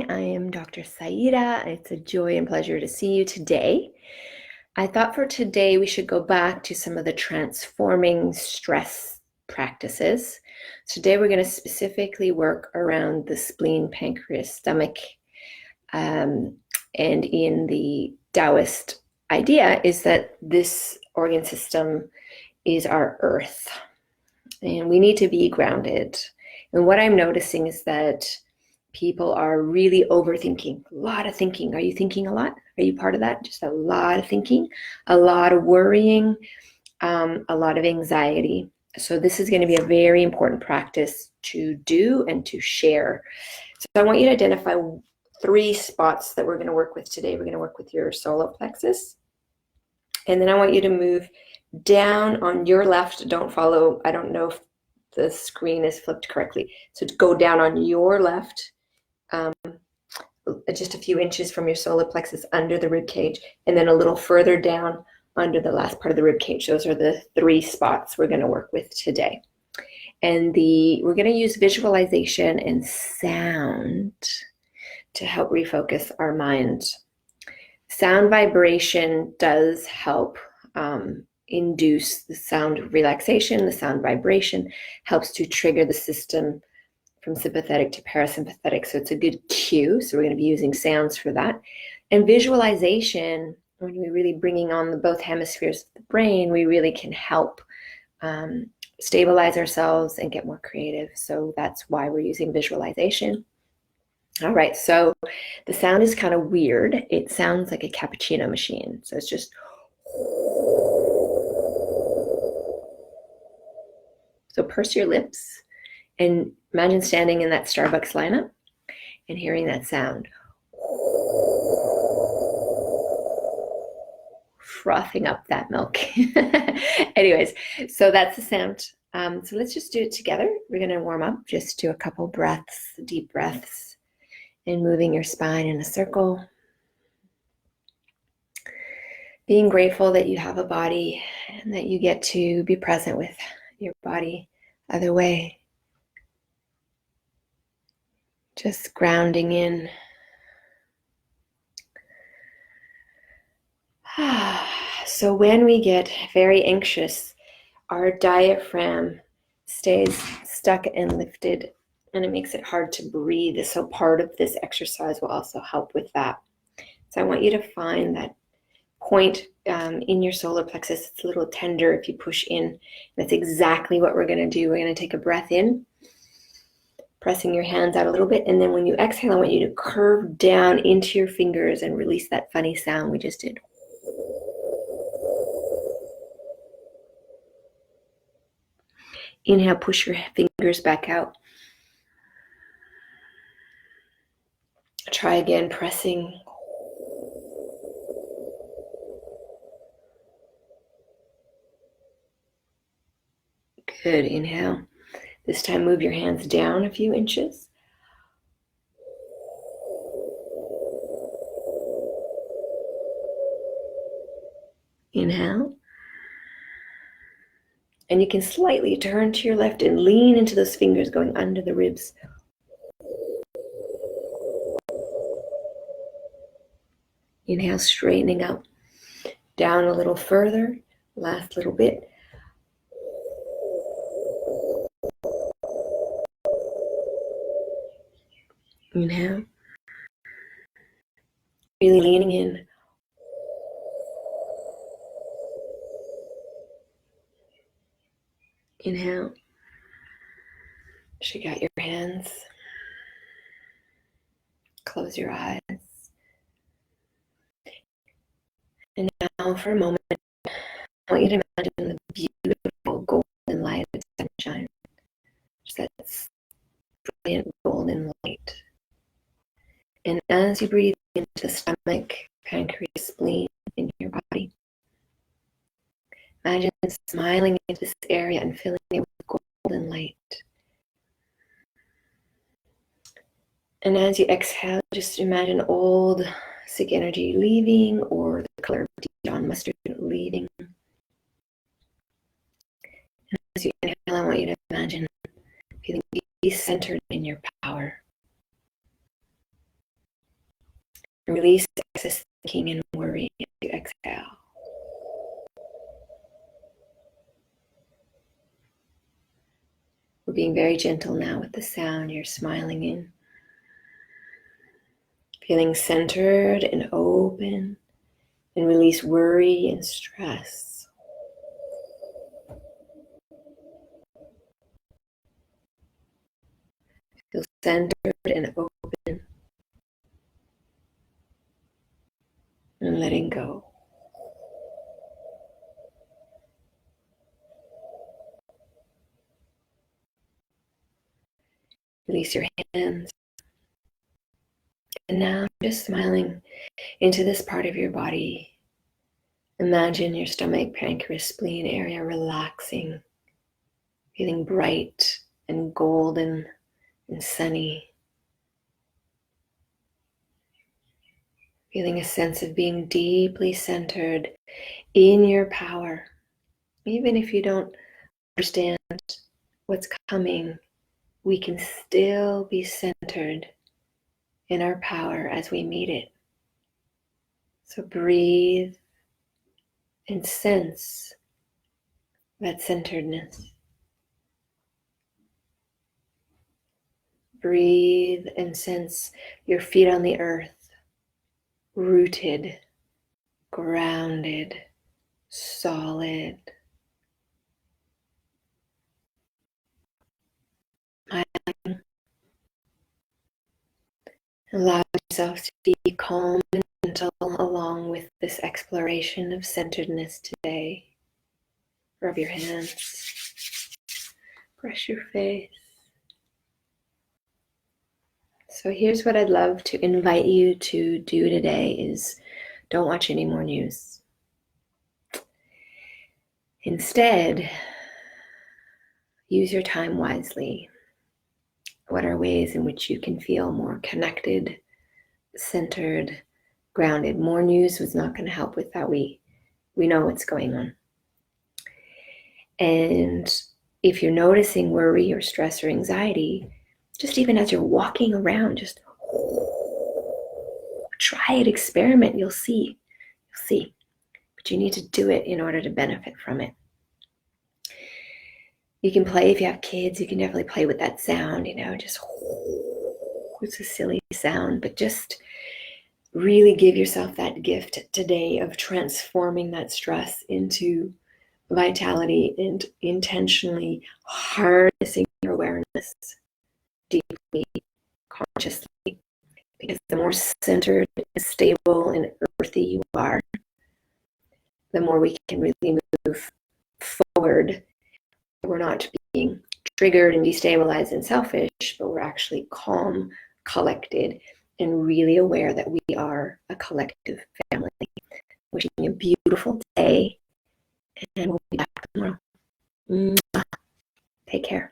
morning. I am Dr. Saida. It's a joy and pleasure to see you today. I thought for today we should go back to some of the transforming stress practices. Today we're going to specifically work around the spleen, pancreas, stomach, and in the Taoist idea is that this organ system is our earth, and we need to be grounded. And what I'm noticing is that people are really overthinking, a lot of thinking. Are you thinking a lot? Are you part of that? Just a lot of thinking, a lot of worrying, a lot of anxiety. So this is going to be a very important practice to do and to share. So I want you to identify 3 spots that we're going to work with today. We're going to work with your solar plexus. And then I want you to move down on your left. Don't follow. I don't know if the screen is flipped correctly. So to go down on your left, just a few inches from your solar plexus under the rib cage, and then a little further down under the last part of the rib cage. Those are the 3 spots we're going to work with today. And we're going to use visualization and sound to help refocus our mind. Sound vibration does help induce the sound relaxation. The sound vibration helps to trigger the system from sympathetic to parasympathetic. So it's a good cue. So we're going to be using sounds for that. And visualization, when we're really bringing on both hemispheres of the brain, we really can help stabilize ourselves and get more creative. So that's why we're using visualization. All right, so the sound is kind of weird. It sounds like a cappuccino machine. So it's just, so purse your lips and imagine standing in that Starbucks lineup and hearing that sound. Frothing up that milk. Anyways, so that's the sound. So let's just do it together. We're going to warm up. Just do a couple breaths, deep breaths, and moving your spine in a circle. Being grateful that you have a body and that you get to be present with your body either way. Just grounding in. So when we get very anxious, our diaphragm stays stuck and lifted, and it makes it hard to breathe. So part of this exercise will also help with that. So I want you to find that point in your solar plexus. It's a little tender if you push in. That's exactly what we're going to do. We're going to take a breath in, pressing your hands out a little bit. And then when you exhale, I want you to curve down into your fingers and release that funny sound we just did. Inhale, push your fingers back out. Try again, pressing. Good, inhale. This time move your hands down a few inches. Inhale. And you can slightly turn to your left and lean into those fingers going under the ribs. Inhale, straightening up. Down a little further. Last little bit. Inhale. Really leaning in. Inhale. Shake out your hands. Close your eyes. And now for a moment, I want you to imagine the beautiful golden light of sunshine. Just that brilliant golden light. And as you breathe into the stomach, pancreas, spleen in your body, imagine smiling into this area and filling it with golden light. And as you exhale, just imagine old sick energy leaving, or the color of Dijon mustard leaving. And as you inhale, I want you to imagine feeling centered in your power. Release excess thinking and worry as you exhale. We're being very gentle now with the sound you're smiling in. Feeling centered and open, and release worry and stress. Feel centered and open, and letting go. Release your hands. And now just smiling into this part of your body. Imagine your stomach, pancreas, spleen area relaxing, feeling bright and golden and sunny. Feeling a sense of being deeply centered in your power. Even if you don't understand what's coming, we can still be centered in our power as we meet it. So breathe and sense that centeredness. Breathe and sense your feet on the earth, rooted, grounded, solid. Allow yourself to be calm and gentle along with this exploration of centeredness today. Rub your hands, brush your face. So here's what I'd love to invite you to do today is don't watch any more news. Instead, use your time wisely. What are ways in which you can feel more connected, centered, grounded? More news was not going to help with that. We know what's going on. And if you're noticing worry or stress or anxiety, just even as you're walking around, just try it, experiment, you'll see. But you need to do it in order to benefit from it. You can play, if you have kids, you can definitely play with that sound, just, it's a silly sound, but just really give yourself that gift today of transforming that stress into vitality and intentionally harnessing your awareness deeply, consciously, because the more centered, stable, and earthy you are, the more we can really move forward. We're not being triggered and destabilized and selfish, but we're actually calm, collected, and really aware that we are a collective family. Wishing you a beautiful day, and we'll be back tomorrow. Take care.